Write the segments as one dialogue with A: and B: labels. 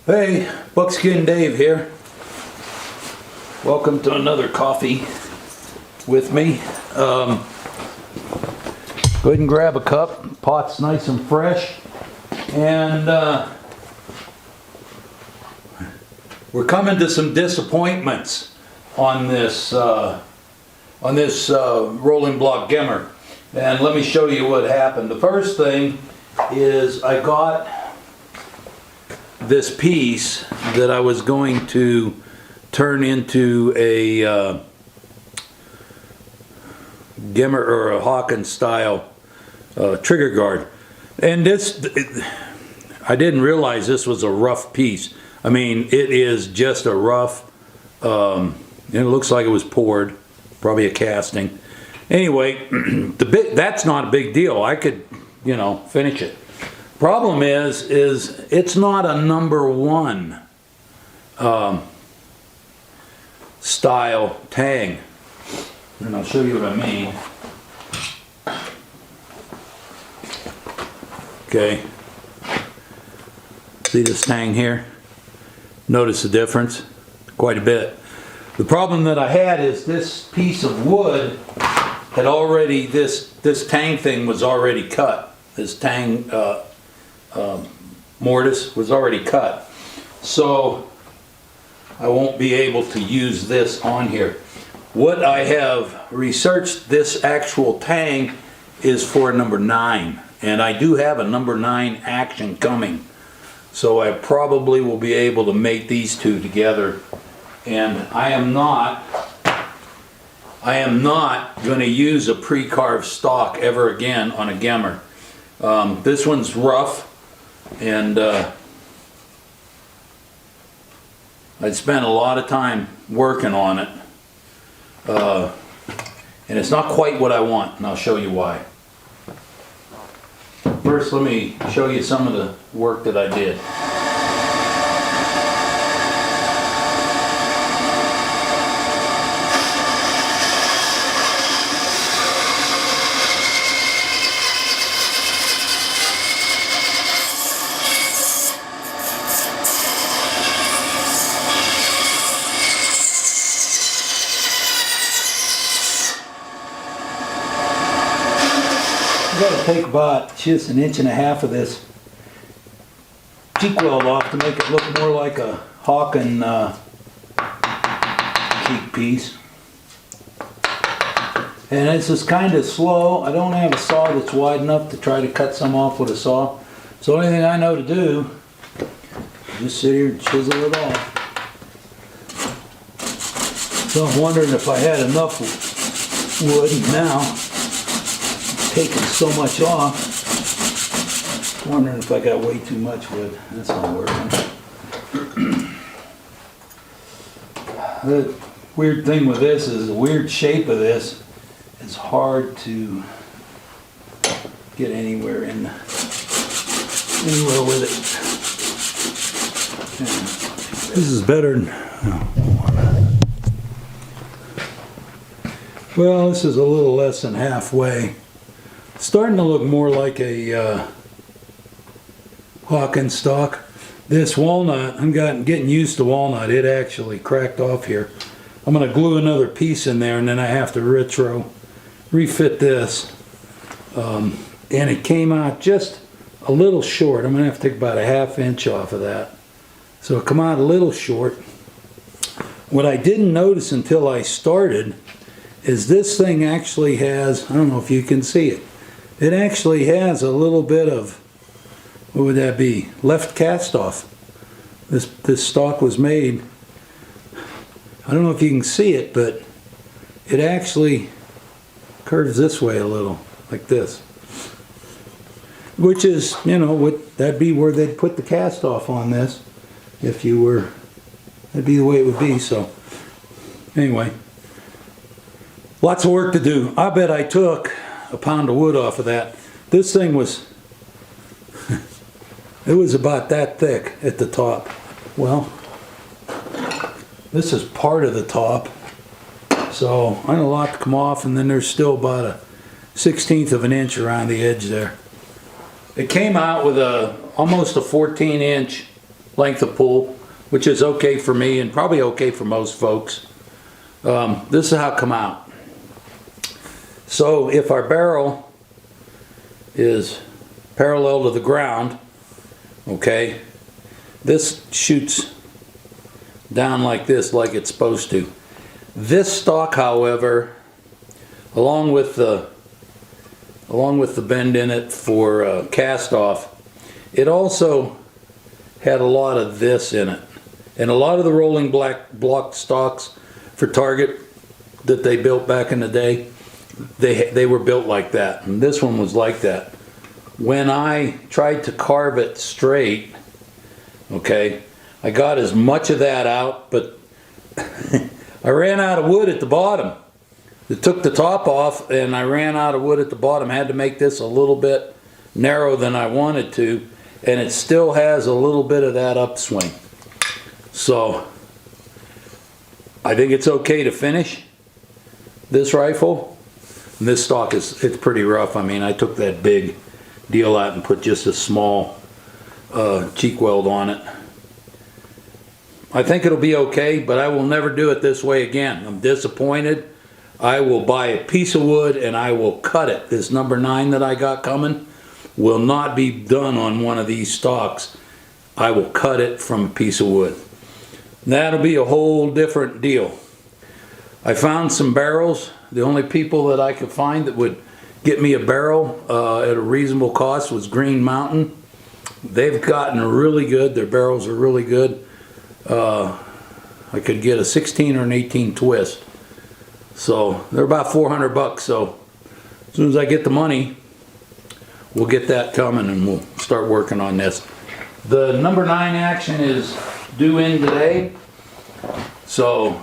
A: Hey, Buckskin Dave here. Welcome to another coffee with me. Go ahead and grab a cup. Pot's nice and fresh. And we're coming to some disappointments on this rolling block gimmer. And let me show you what happened. The first thing is I got this piece that I was going to turn into a gimmer or a Hawken style trigger guard, and I didn't realize this was a rough piece. I mean, it is just a rough, it looks like it was poured, probably a casting. Anyway, that's not a big deal. I could, finish it. Problem is it's not a number one style tang, and I'll show you what I mean. Okay, see this tang here? Notice the difference? Quite a bit. The problem that I had is this piece of wood had already, this tang thing was already cut. This tang mortise was already cut, so I won't be able to use this on here. What I have researched, this actual tang is for number 9, and I do have a number 9 action coming, so I probably will be able to make these two together. And I am not going to use a pre-carved stock ever again on a gimmer. This one's rough, and I spent a lot of time working on it, and it's not quite what I want, and I'll show you why. First, let me show you some of the work that I did. I've got to take about just 1.5 inches of this cheek weld off to make it look more like a Hawken cheek piece. And this is kind of slow. I don't have a saw that's wide enough to try to cut some off with a saw. So the only thing I know to do is just sit here and chisel it off. So I'm wondering if I had enough wood now. Taking so much off, wondering if I got way too much wood. That's not working. The weird thing with this is the weird shape of this is hard to get anywhere with it. Yeah. This is better than, well, this is a little less than halfway. Starting to look more like a Hawken stock. This walnut, I'm getting used to walnut. It actually cracked off here. I'm going to glue another piece in there, and then I have to refit this. And it came out just a little short. I'm going to have to take about 1/2 inch off of that. So it came out a little short. What I didn't notice until I started is this thing actually has, I don't know if you can see it, it actually has a little bit of, what would that be, left cast off. This stock was made, I don't know if you can see it, but it actually curves this way a little, like this. Which is, that'd be where they'd put the cast off on this, if you were, that'd be the way it would be. So anyway, lots of work to do. I bet I took a pound of wood off of that. This thing was, it was about that thick at the top. Well, this is part of the top, so I know a lot to come off, and then there's still about a 1/16 of an inch around the edge there. It came out with almost a 14-inch length of pull, which is okay for me and probably okay for most folks. This is how it come out. So if our barrel is parallel to the ground, okay, this shoots down like this, like it's supposed to. This stock, however, along with the bend in it for cast off, it also had a lot of this in it. And a lot of the rolling block stocks for Target that they built back in the day, they were built like that. And this one was like that. When I tried to carve it straight, okay, I got as much of that out, but I ran out of wood at the bottom. It took the top off and I ran out of wood at the bottom. I had to make this a little bit narrow than I wanted to, and it still has a little bit of that upswing. So I think it's okay to finish this rifle. And this stock it's pretty rough. I mean, I took that big deal out and put just a small cheek weld on it. I think it'll be okay, but I will never do it this way again. I'm disappointed. I will buy a piece of wood and I will cut it. This number 9 that I got coming will not be done on one of these stocks. I will cut it from a piece of wood. That'll be a whole different deal. I found some barrels. The only people that I could find that would get me a barrel at a reasonable cost was Green Mountain. They've gotten really good. Their barrels are really good. I could get a 16 or an 18 twist. So they're about 400 bucks. So as soon as I get the money, we'll get that coming and we'll start working on this. The number 9 action is due in today. So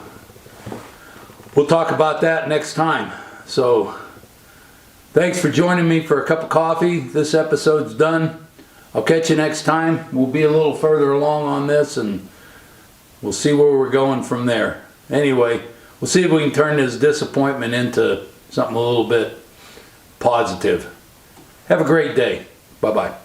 A: we'll talk about that next time. So thanks for joining me for a cup of coffee. This episode's done. I'll catch you next time. We'll be a little further along on this and we'll see where we're going from there. Anyway, we'll see if we can turn this disappointment into something a little bit positive. Have a great day. Bye-bye.